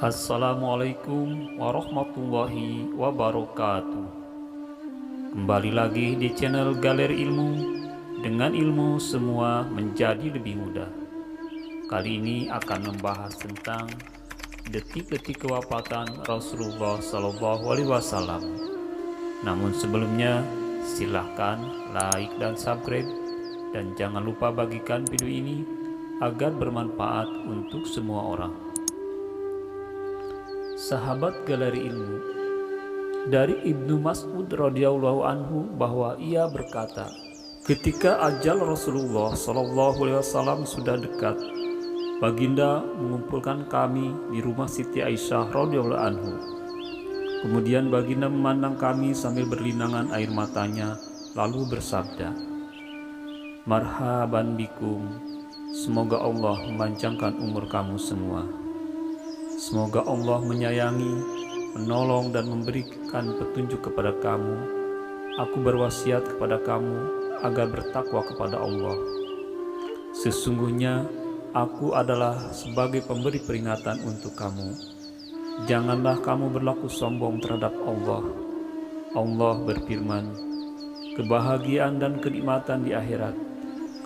Assalamualaikum warahmatullahi wabarakatuh. Kembali lagi di channel Galeri Ilmu. Dengan ilmu semua menjadi lebih mudah. Kali ini akan membahas tentang detik-detik kewafatan Rasulullah SAW. Namun sebelumnya silahkan like dan subscribe, dan jangan lupa bagikan video ini agar bermanfaat untuk semua orang. Sahabat Galeri Ilmu, dari Ibnu Mas'ud radhiyallahu anhu bahwa ia berkata, ketika ajal Rasulullah SAW sudah dekat, Baginda mengumpulkan kami di rumah Siti Aisyah radhiyallahu anhu. Kemudian Baginda memandang kami sambil berlinangan air matanya, lalu bersabda, "Marhaban bikum, semoga Allah memanjangkan umur kamu semua. Semoga Allah menyayangi, menolong dan memberikan petunjuk kepada kamu. Aku berwasiat kepada kamu agar bertakwa kepada Allah. Sesungguhnya aku adalah sebagai pemberi peringatan untuk kamu. Janganlah kamu berlaku sombong terhadap Allah. Allah berfirman, kebahagiaan dan kenikmatan di akhirat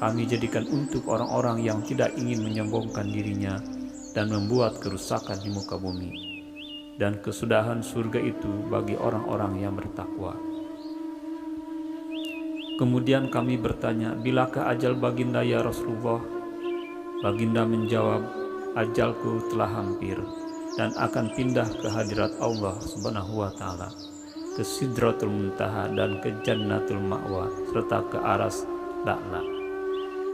kami jadikan untuk orang-orang yang tidak ingin menyombongkan dirinya dan membuat kerusakan di muka bumi. Dan kesudahan surga itu bagi orang-orang yang bertakwa." Kemudian kami bertanya, "Bilakah ajal Baginda ya Rasulullah?" Baginda menjawab, "Ajalku telah hampir dan akan pindah ke hadirat Allah Subhanahu wa Ta'ala, ke Sidratul Muntaha dan ke Jannatul Ma'wa serta ke Aras La'la."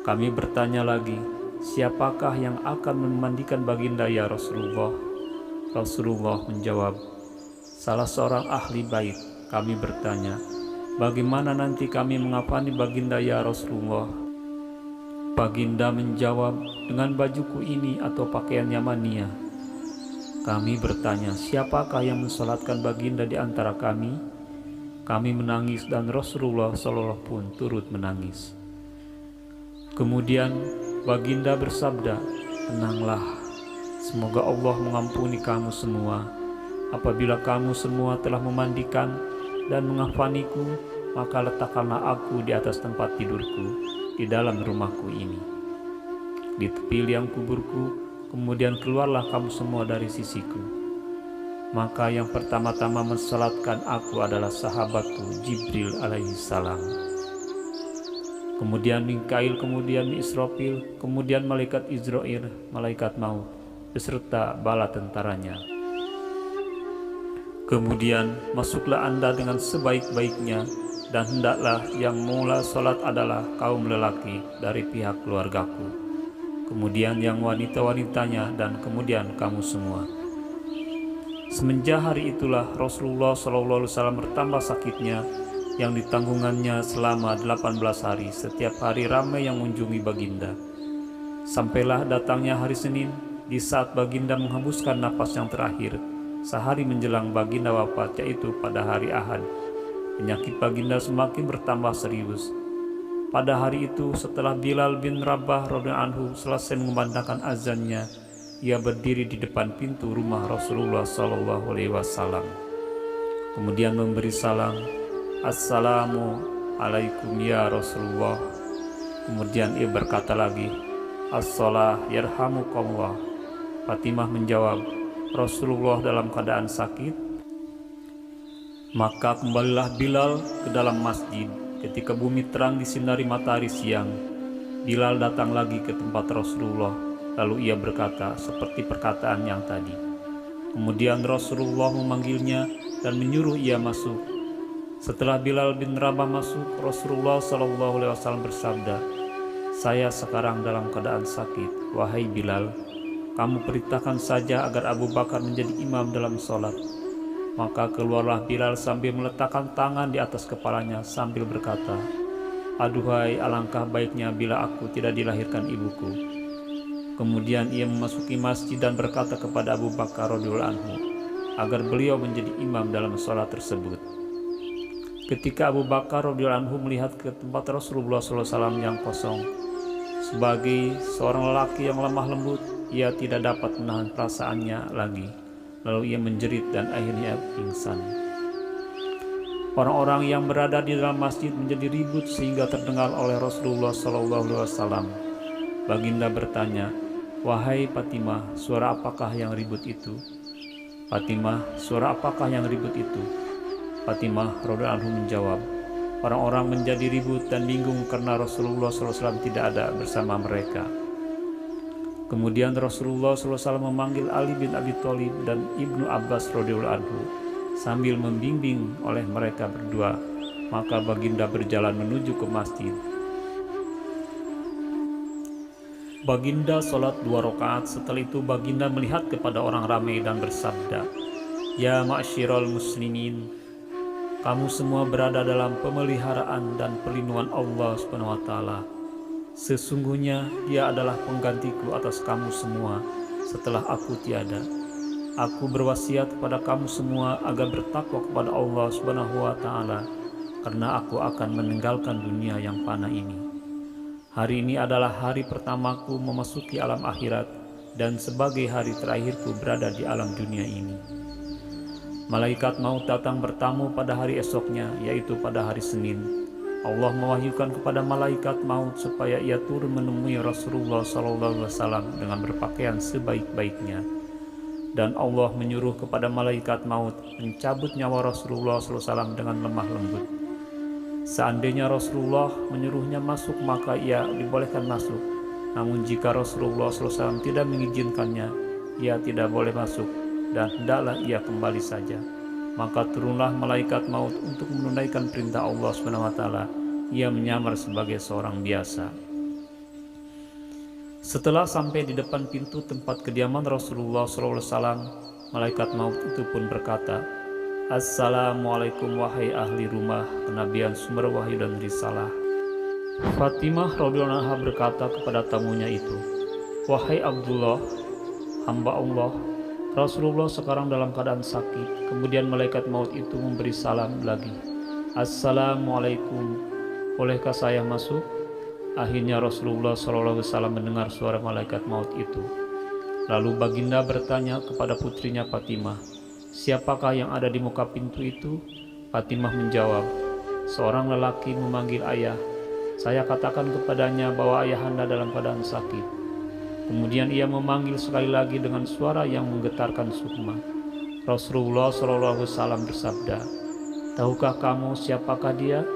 Kami bertanya lagi, "Siapakah yang akan memandikan Baginda ya Rasulullah?" Rasulullah menjawab, "Salah seorang ahli bait." Kami bertanya, "Bagaimana nanti kami mengafani Baginda ya Rasulullah?" Baginda menjawab, "Dengan bajuku ini atau pakaian Yamaniyah." Kami bertanya, "Siapakah yang mensolatkan Baginda di antara kami?" Kami menangis dan Rasulullah SAW pun turut menangis. Kemudian Baginda bersabda, "Tenanglah, semoga Allah mengampuni kamu semua. Apabila kamu semua telah memandikan dan mengafaniku, maka letakkanlah aku di atas tempat tidurku di dalam rumahku ini, di tepi liang kuburku, kemudian keluarlah kamu semua dari sisiku." Maka yang pertama-tama mensalatkan aku adalah sahabatku Jibril alaihissalam, kemudian Mikail, kemudian Israfil, kemudian malaikat Izrail, malaikat maut, beserta bala tentaranya. Kemudian masuklah Anda dengan sebaik-baiknya, dan hendaklah yang mula sholat adalah kaum lelaki dari pihak keluargaku, kemudian yang wanita-wanitanya, dan kemudian kamu semua. Semenjak hari itulah Rasulullah SAW bertambah sakitnya, yang ditanggungannya selama 18 hari. Setiap hari ramai yang mengunjungi Baginda. Sampailah datangnya hari Senin, di saat Baginda menghembuskan napas yang terakhir, sehari menjelang Baginda wafat, yaitu pada hari Ahad. Penyakit Baginda semakin bertambah serius. Pada hari itu, setelah Bilal bin Rabah radhiyallahu anhu selesai mengumandangkan azannya, ia berdiri di depan pintu rumah Rasulullah SAW. Kemudian memberi salam, "Assalamu alaikum ya Rasulullah." Kemudian ia berkata lagi, "As-salah yarhamukallah." Fatimah menjawab, "Rasulullah dalam keadaan sakit." Maka kembalilah Bilal ke dalam masjid. Ketika bumi terang disinari matahari siang, Bilal datang lagi ke tempat Rasulullah. Lalu ia berkata seperti perkataan yang tadi. Kemudian Rasulullah memanggilnya dan menyuruh ia masuk. Setelah Bilal bin Rabah masuk, Rasulullah SAW bersabda, "Saya sekarang dalam keadaan sakit. Wahai Bilal, kamu perintahkan saja agar Abu Bakar menjadi imam dalam sholat." Maka keluarlah Bilal sambil meletakkan tangan di atas kepalanya sambil berkata, "Aduhai, alangkah baiknya bila aku tidak dilahirkan ibuku." Kemudian ia memasuki masjid dan berkata kepada Abu Bakar radhiyallahu anhu agar beliau menjadi imam dalam sholat tersebut. Ketika Abu Bakar radhiyallahu anhu melihat ke tempat Rasulullah SAW yang kosong, sebagai seorang lelaki yang lemah lembut, ia tidak dapat menahan perasaannya lagi. lalu ia menjerit dan akhirnya pingsan. Orang-orang yang berada di dalam masjid menjadi ribut sehingga terdengar oleh Rasulullah SAW. Baginda bertanya, "Wahai Fatimah, suara apakah yang ribut itu?" "Fatimah, suara apakah yang ribut itu?" Fatimah radhiyallahu anha menjawab, "Orang-orang menjadi ribut dan bingung karena Rasulullah SAW tidak ada bersama mereka." Kemudian Rasulullah SAW memanggil Ali bin Abi Thalib dan Ibnu Abbas radhiyallahu anhu sambil membimbing oleh mereka berdua. Maka baginda berjalan menuju ke masjid. Baginda sholat 2 rakaat. Setelah itu baginda melihat kepada orang ramai dan bersabda, "Ya ma'syiral muslimin, kamu semua berada dalam pemeliharaan dan perlindungan Allah SWT. Sesungguhnya Dia adalah penggantiku atas kamu semua setelah aku tiada. Aku berwasiat kepada kamu semua agar bertakwa kepada Allah SWT, karena aku akan meninggalkan dunia yang fana ini. Hari ini adalah hari pertamaku memasuki alam akhirat dan sebagai hari terakhirku berada di alam dunia ini. Malaikat maut datang bertamu pada hari esoknya, yaitu pada hari Senin. Allah mewahyukan kepada malaikat maut supaya ia turun menemui Rasulullah SAW dengan berpakaian sebaik-baiknya. Dan Allah menyuruh kepada malaikat maut mencabut nyawa Rasulullah SAW dengan lemah lembut. Seandainya Rasulullah menyuruhnya masuk, maka ia dibolehkan masuk. Namun jika Rasulullah SAW tidak mengizinkannya, ia tidak boleh masuk dan hendaklah ia kembali saja. Maka turunlah malaikat maut untuk menunaikan perintah Allah SWT. Ia menyamar sebagai seorang biasa. Setelah sampai di depan pintu tempat kediaman Rasulullah SAW, malaikat maut itu pun berkata, "Assalamualaikum wahai ahli rumah kenabian, sumber wahyu dan risalah." Fatimah radhiyallahu anha berkata kepada tamunya itu, "Wahai Abdullah, hamba Allah, Rasulullah sekarang dalam keadaan sakit." Kemudian malaikat maut itu memberi salam lagi, "Assalamualaikum, bolehkah saya masuk?" Akhirnya Rasulullah SAW mendengar suara malaikat maut itu. Lalu baginda bertanya kepada putrinya Fatimah, "Siapakah yang ada di muka pintu itu?" Fatimah menjawab, "Seorang lelaki memanggil ayah. Saya katakan kepadanya bahwa ayahanda dalam keadaan sakit." Kemudian ia memanggil sekali lagi dengan suara yang menggetarkan sukma. Rasulullah SAW bersabda, "Tahukah kamu siapakah dia?"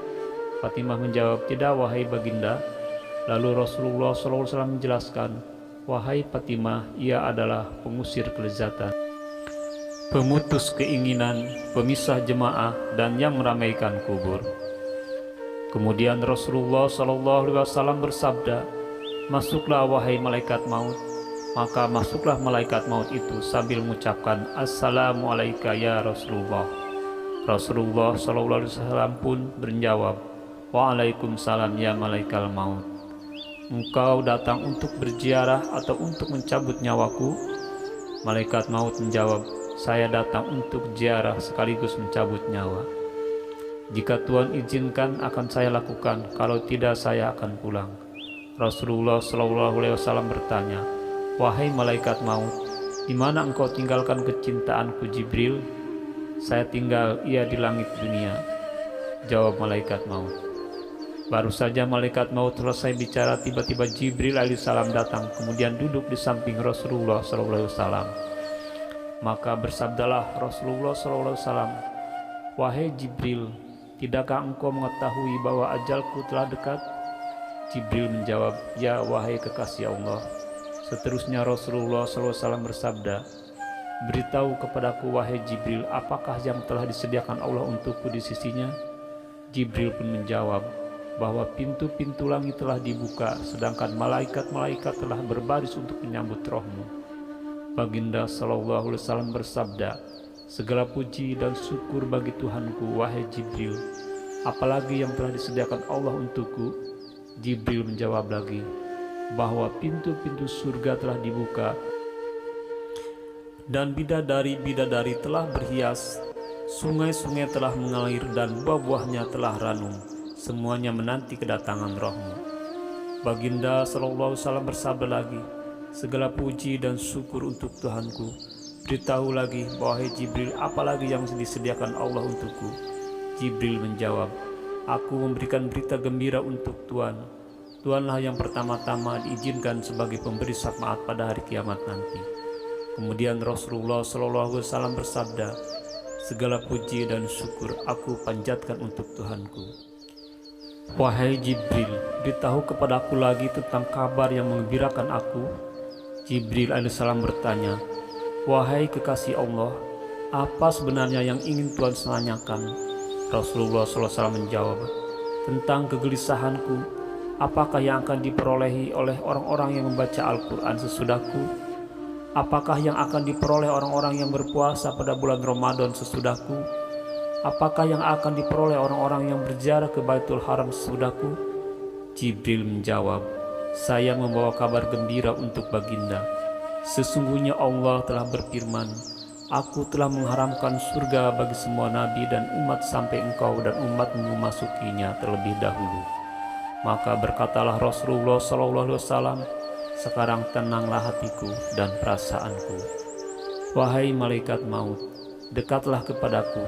Fatimah menjawab, "Tidak, wahai baginda." Lalu Rasulullah SAW menjelaskan, "Wahai Fatimah, ia adalah pengusir kelezatan, pemutus keinginan, pemisah jemaah, dan yang meramaikan kubur." Kemudian Rasulullah SAW bersabda, "Masuklah wahai malaikat maut." Maka masuklah malaikat maut itu sambil mengucapkan, "Assalamualaikum ya Rasulullah." Rasulullah SAW pun menjawab, "Waalaikumsalam ya malaikat maut. Engkau datang untuk berziarah atau untuk mencabut nyawaku?" Malaikat maut menjawab, "Saya datang untuk ziarah sekaligus mencabut nyawa. Jika Tuhan izinkan akan saya lakukan, kalau tidak saya akan pulang." Rasulullah SAW bertanya, "Wahai malaikat maut, di mana engkau tinggalkan kecintaanku Jibril?" "Saya tinggal ia di langit dunia," jawab malaikat maut. Baru saja malaikat maut selesai bicara, tiba-tiba Jibril alaihissalam datang, kemudian duduk di samping Rasulullah SAW. Maka bersabdalah Rasulullah SAW, "Wahai Jibril, tidakkah engkau mengetahui bahwa ajalku telah dekat?" Jibril menjawab, "Ya wahai kekasih Allah." Seterusnya Rasulullah SAW bersabda, "Beritahu kepadaku wahai Jibril, apakah yang telah disediakan Allah untukku di sisinya?" Jibril pun menjawab bahwa pintu-pintu langit telah dibuka, sedangkan malaikat-malaikat telah berbaris untuk menyambut rohmu. Baginda SAW bersabda, "Segala puji dan syukur bagi Tuhanku, wahai Jibril. Apalagi yang telah disediakan Allah untukku?" Jibril menjawab lagi bahwa pintu-pintu surga telah dibuka dan bidadari-bidadari telah berhias, sungai-sungai telah mengalir dan buah-buahnya telah ranum. Semuanya menanti kedatangan rohmu. Baginda SAW bersabda lagi, "Segala puji dan syukur untuk Tuhanku, Beritahu lagi, wahai Jibril, apalagi yang disediakan Allah untukku? Jibril menjawab, aku memberikan berita gembira untuk Tuhan. Tuhanlah yang pertama-tama diizinkan sebagai pemberi syafaat pada hari kiamat nanti. Kemudian Rasulullah SAW bersabda, segala puji dan syukur aku panjatkan untuk Tuhanku. Wahai Jibril, beritahu kepadaku lagi tentang kabar yang menggembirakan aku. Jibril alaihissalam bertanya, wahai kekasih Allah, apa sebenarnya yang ingin Tuhan tanyakan? Rasulullah SAW menjawab, tentang kegelisahanku, apakah yang akan diperolehi oleh orang-orang yang membaca Al-Quran sesudahku? Apakah yang akan diperoleh orang-orang yang berpuasa pada bulan Ramadan sesudahku? Apakah yang akan diperoleh orang-orang yang berziarah ke Baitul Haram sesudahku? Jibril menjawab, saya membawa kabar gembira untuk baginda. Sesungguhnya Allah telah berfirman, aku telah mengharamkan surga bagi semua nabi dan umat sampai engkau dan umatmu memasukinya terlebih dahulu. Maka berkatalah Rasulullah SAW, sekarang tenanglah hatiku dan perasaanku. Wahai malaikat maut, dekatlah kepadaku.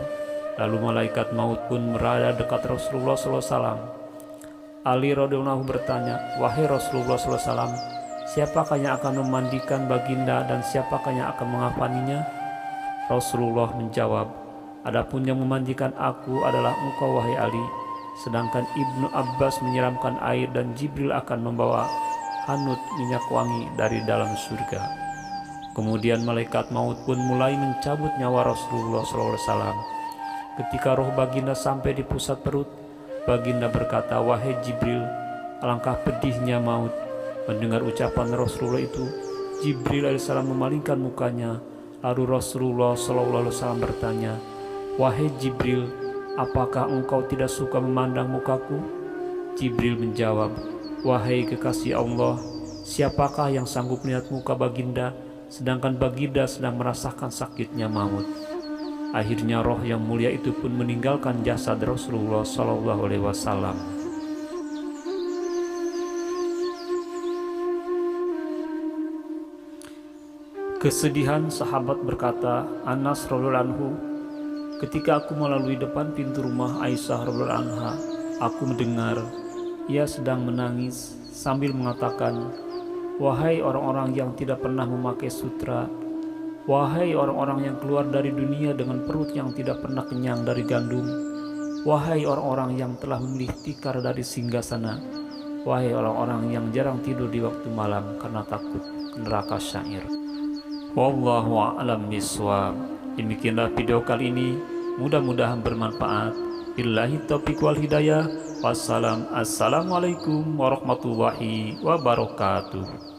Lalu malaikat maut pun berada dekat Rasulullah SAW. Ali radhiyallahu bertanya, wahai Rasulullah SAW, siapakah yang akan memandikan baginda dan siapakah yang akan mengafaninya? Rasulullah menjawab, adapun yang memandikan aku adalah engkau wahai Ali, sedangkan Ibnu Abbas menyiramkan air dan Jibril akan membawa hanut minyak wangi dari dalam surga. Kemudian malaikat maut pun mulai mencabut nyawa Rasulullah SAW. Ketika roh baginda sampai di pusat perut, baginda berkata, wahai Jibril, alangkah pedihnya maut. Mendengar ucapan Rasulullah itu, Jibril alaihissalam memalingkan mukanya. Lalu Rasulullah SAW bertanya, wahai Jibril, apakah engkau tidak suka memandang mukaku? Jibril menjawab, wahai kekasih Allah, siapakah yang sanggup melihat muka baginda, sedangkan baginda sedang merasakan sakitnya maut? Akhirnya roh yang mulia itu pun meninggalkan jasad Rasulullah SAW. Kesedihan sahabat berkata, Anas radhiyallahu anhu, ketika aku melalui depan pintu rumah Aisyah radhiyallahu anha, aku mendengar ia sedang menangis sambil mengatakan, wahai orang-orang yang tidak pernah memakai sutra, wahai orang-orang yang keluar dari dunia dengan perut yang tidak pernah kenyang dari gandum, wahai orang-orang yang telah memilih tikar dari singgasana, wahai orang-orang yang jarang tidur di waktu malam karena takut neraka syair. Wallahu a'lam bishawab. Demikianlah video kali ini, mudah-mudahan bermanfaat. Billahi taufiq wal hidayah. Wassalamualaikum warahmatullahi wabarakatuh.